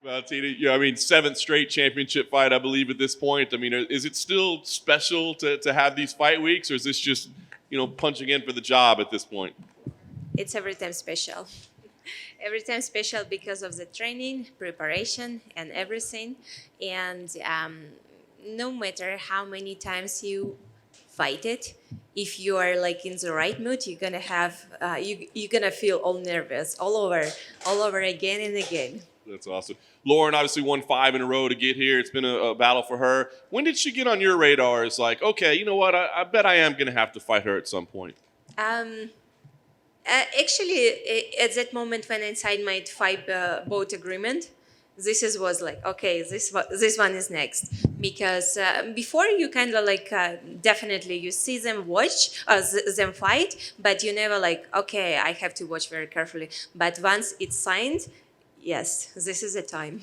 Valentina, yeah, I mean, seventh straight championship fight, I believe, at this point. I mean, is it still special to have these fight weeks, or is this just, punching in for the job at this point? It's every time special. Every time special because of the training, preparation, and everything. And no matter how many times you fight it, if you are like in the right mood, you're gonna have you're gonna feel all nervous all over again and again. That's awesome. Lauren obviously won 5 in a row to get here. It's been a battle for her. When did she get on your radar? It's like, okay, you know what? I bet I am going to have to fight her at some point. Um, Actually, at that moment when I signed my five boat agreement, was like, okay, this one is next, because before you kind of like definitely you see them watch them fight, but you never like, okay, I have to watch very carefully. But once it's signed, yes, this is the time.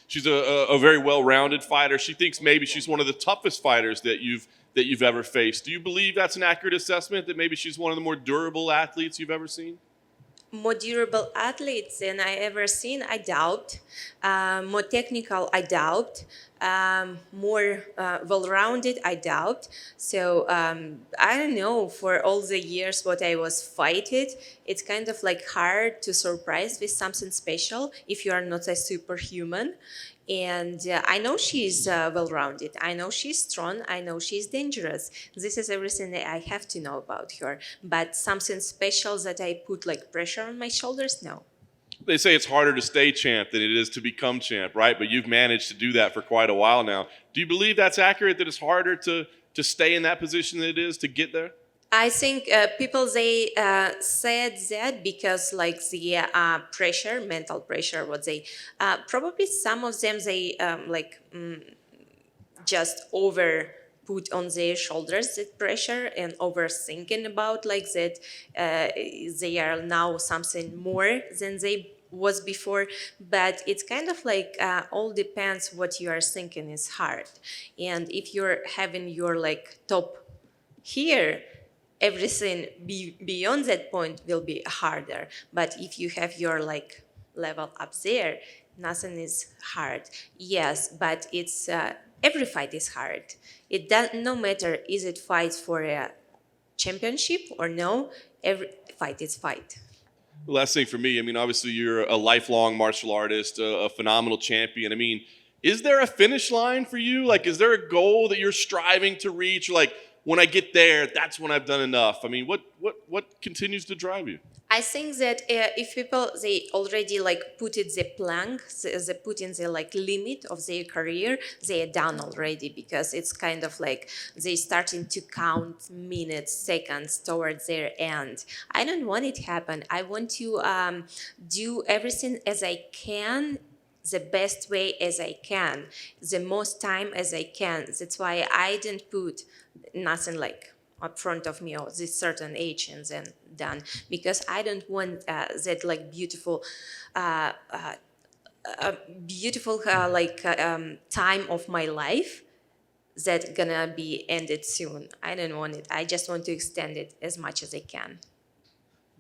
She's a very well-rounded fighter. She thinks maybe she's one of the toughest fighters that you've ever faced. Do you believe that's an accurate assessment, that maybe she's one of the more durable athletes you've ever seen? More durable athletes than I ever seen, I doubt. More technical, I doubt. More well-rounded, I doubt. So I don't know. For all the years what I was fighting, it's kind of like hard to surprise with something special if you are not a superhuman. And I know she's well-rounded. I know she's strong. I know she's dangerous. This is everything that I have to know about her. But something special that I put like pressure on my shoulders, no. They say it's harder to stay champ than it is to become champ, right? But you've managed to do that for quite a while now. Do you believe that's accurate, that it's harder to stay in that position than it is to get there? I think people they said that because like the pressure, mental pressure, what they probably some of them they just over put on their shoulders that pressure and overthinking about like that they are now something more than they was before. But it's kind of like all depends what you are thinking is hard. And if you're having your like top here, everything beyond that point will be harder. But if you have your like level up there, nothing is hard. Yes, but it's every fight is hard. It does no matter is it fight for a championship or no. Every fight is fight. Last thing for me, I mean, obviously you're a lifelong martial artist, a phenomenal champion. I mean, is there a finish line for you? Like, is there a goal that you're striving to reach? Like, when I get there, that's when I've done enough. I mean, what continues to drive you? I think that if people they already like put it the plank, they put in the like limit of their career, they are done already, because it's kind of like they starting to count minutes, seconds towards their end. I don't want it to happen. I want to do everything as I can, the best way as I can, the most time as I can. That's why I didn't put nothing like up front of me or this certain age and then done, because I don't want that like beautiful time of my life that gonna be ended soon. I don't want it. I just want to extend it as much as I can.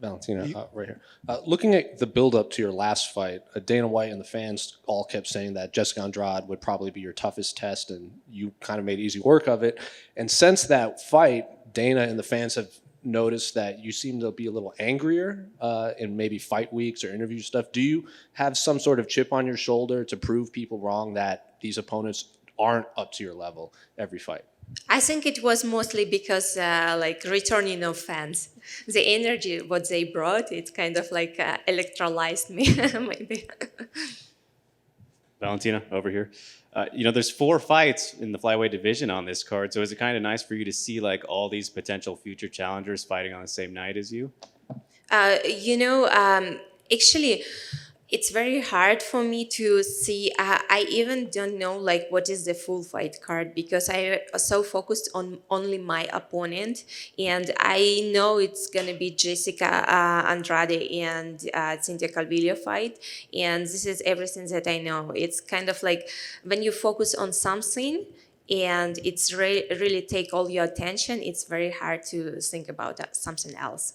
Valentina, right here. Looking at the build-up to your last fight, Dana White and the fans all kept saying that Jessica Andrade would probably be your toughest test, and you kind of made easy work of it. And since that fight, Dana and the fans have noticed that you seem to be a little angrier in maybe fight weeks or interview stuff. Do you have some sort of chip on your shoulder to prove people wrong that these opponents aren't up to your level every fight? I think it was mostly because like returning of fans, the energy what they brought, it kind of like electrolyzed me maybe. Valentina, over here. There's 4 fights in the flyweight division on this card, so is it kind of nice for you to see like all these potential future challengers fighting on the same night as you? Actually, it's very hard for me to see. I even don't know like what is the full fight card, because I so focused on only my opponent, and I know it's gonna be Jessica Andrade and Cynthia Calvillo fight, and this is everything that I know. It's kind of like when you focus on something and it's really take all your attention, it's very hard to think about something else.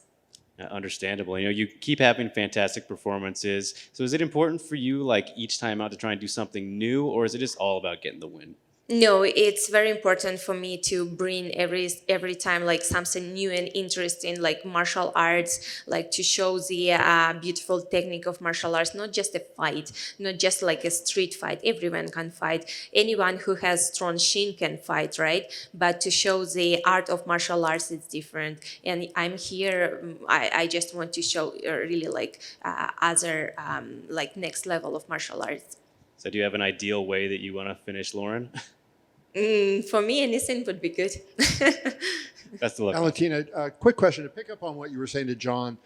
Understandable. You keep having fantastic performances. So is it important for you, like each time out, to try and do something new, or is it just all about getting the win? No, it's very important for me to bring every time like something new and interesting, like martial arts, like to show the beautiful technique of martial arts, not just a fight, not just like a street fight. Everyone can fight. Anyone who has strong shin can fight, right? But to show the art of martial arts, it's different. And I'm here. I just want to show really like other like next level of martial arts. So do you have an ideal way that you want to finish, Lauren? For me, anything would be good. Best of luck. Valentina, quick question to pick up on what you were saying to John.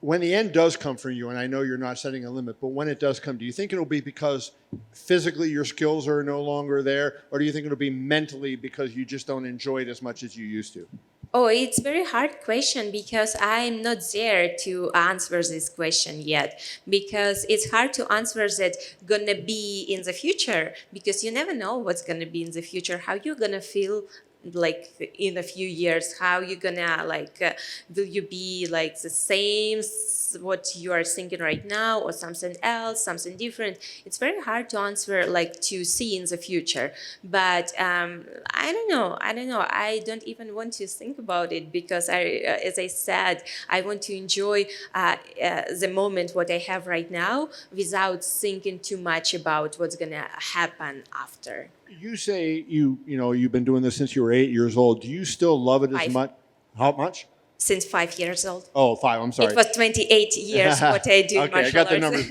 When the end does come for you, and I know you're not setting a limit, but when it does come, do you think it'll be because physically your skills are no longer there, or do you think it'll be mentally because you just don't enjoy it as much as you used to? Oh, it's a very hard question because I'm not there to answer this question yet, because it's hard to answer that gonna be in the future, because you never know what's gonna be in the future, how you're gonna feel like in a few years, how you gonna like will you be like the same what you are thinking right now, or something else, something different. It's very hard to answer, like to see in the future. But I don't know, I don't even want to think about it, because as I said, I want to enjoy the moment what I have right now without thinking too much about what's gonna happen after. You say you've been doing this since you were 8 years old. Do you still love it as 5. much? How much? Since 5 years old. Oh, 5. I'm sorry. It was 28 years what I do Okay, I martial got the arts.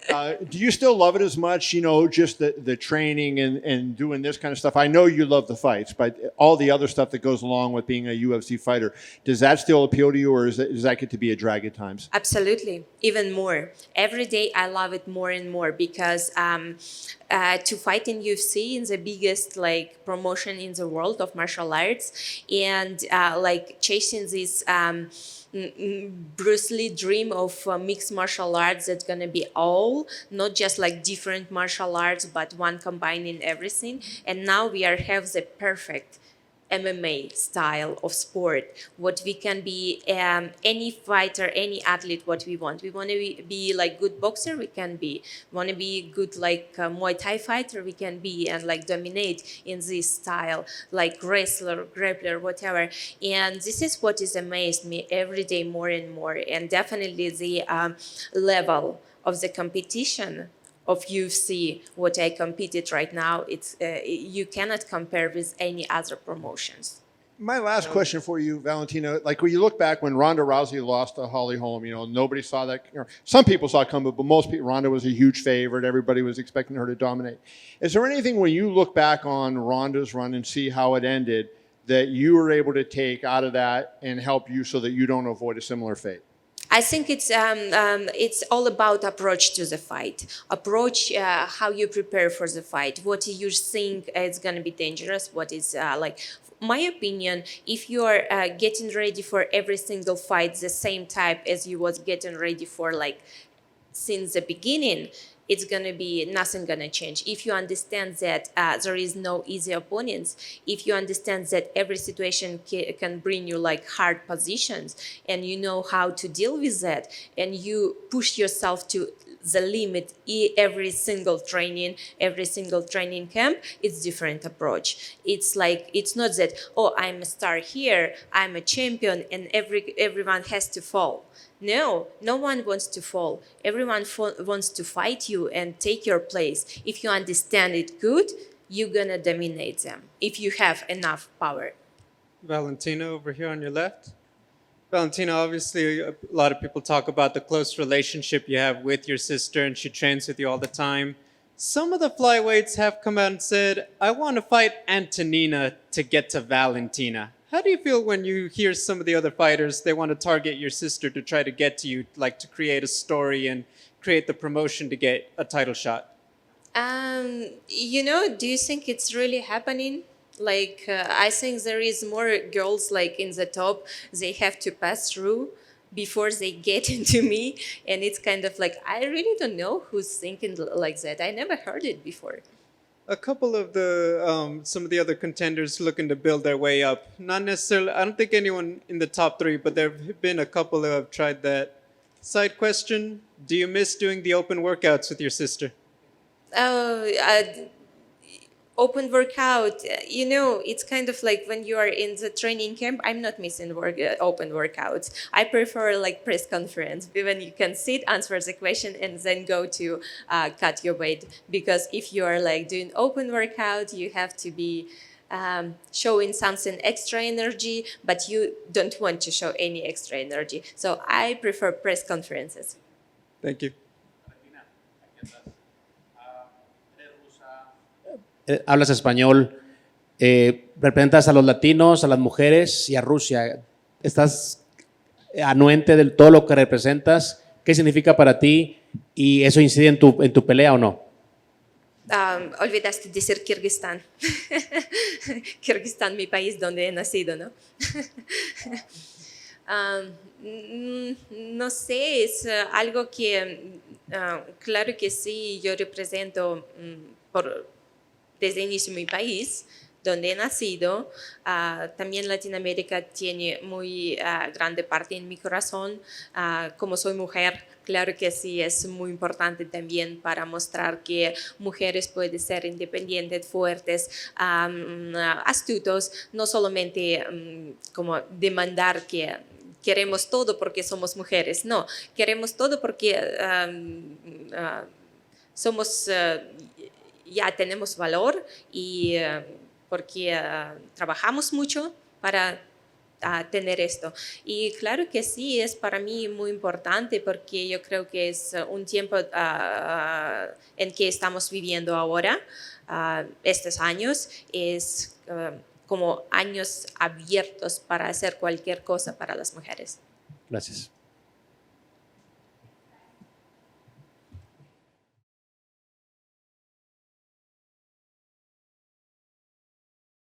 numbers. Do you still love it as much, just the training and doing this kind of stuff? I know you love the fights, but all the other stuff that goes along with being a UFC fighter, does that still appeal to you, or does that get to be a drag at times? Absolutely, even more. Every day I love it more and more, because to fight in UFC is the biggest like promotion in the world of martial arts, and like chasing this Bruce Lee dream of mixed martial arts that's gonna be all, not just like different martial arts, but one combining everything. And now we have the perfect MMA style of sport, what we can be, any fighter, any athlete, what we want. We want to be like good boxer, we can be. Want to be good like Muay Thai fighter, we can be, and like dominate in this style, like wrestler, grappler, whatever. And this is what is amazed me every day more and more. And definitely the level of the competition of UFC, what I competed right now, it's you cannot compare with any other promotions. My last question for you, Valentina, like when you look back when Ronda Rousey lost to Holly Holm, nobody saw that. Some people saw it coming, but most people, Ronda was a huge favorite. Everybody was expecting her to dominate. Is there anything when you look back on Ronda's run and see how it ended that you were able to take out of that and help you so that you don't avoid a similar fate? I think it's all about approach to the fight. Approach, how you prepare for the fight. What you think is going to be dangerous. What is like, my opinion, if you are getting ready for every single fight the same type as you was getting ready for like since the beginning, it's gonna be nothing gonna change. If you understand that there is no easy opponents, if you understand that every situation can bring you like hard positions, and you know how to deal with that, and you push yourself to the limit every single training camp, it's different approach. It's like, it's not that, oh, I'm a star here, I'm a champion, and everyone has to fall. No one wants to fall. Everyone wants to fight you and take your place. If you understand it good, you're gonna dominate them if you have enough power. Valentina over here on your left. Valentina, obviously a lot of people talk about the close relationship you have with your sister, and she trains with you all the time. Some of the flyweights have come out and said, I want to fight Antonina to get to Valentina. How do you feel when you hear some of the other fighters, they want to target your sister to try to get to you, like to create a story and create the promotion to get a title shot? Do you think it's really happening? Like, I think there is more girls like in the top, they have to pass through before they get into me. And it's kind of like, I really don't know who's thinking like that. I never heard it before. a couple of the some of the other contenders looking to build their way up. Not necessarily. I don't think anyone in the top three, but there have been a couple who have tried that. Side question: do you miss doing the open workouts with your sister? Oh, open workout, it's kind of like when you are in the training camp. I'm not missing open workouts. I prefer like press conference when you can sit, answer the question, and then go to cut your weight. Because if you are like doing open workout, you have to be showing something extra energy, but you don't want to show any extra energy. So I prefer press conferences. Thank you. Hablas español, representas a los latinos, a las mujeres y a Rusia. ¿Estás anuente de todo lo que representas? ¿Qué significa para ti? ¿Y eso incide en tu pelea o no? Olvidaste decir Kirguistán. Kirguistán, mi país donde he nacido, ¿no? No sé, es algo que, claro que sí, yo represento desde el inicio mi país, donde he nacido. También Latinoamérica tiene muy grande parte en mi corazón. Como soy mujer, claro que sí, es muy importante también para mostrar que mujeres pueden ser independientes, fuertes, astutos, no solamente como demandar que queremos todo porque somos mujeres. No, queremos todo porque somos... ya tenemos valor y porque trabajamos mucho para tener esto. Y claro que sí, es para mí muy importante porque yo creo que es un tiempo en que estamos viviendo ahora. Estos años es como años abiertos para hacer cualquier cosa para las mujeres. Gracias.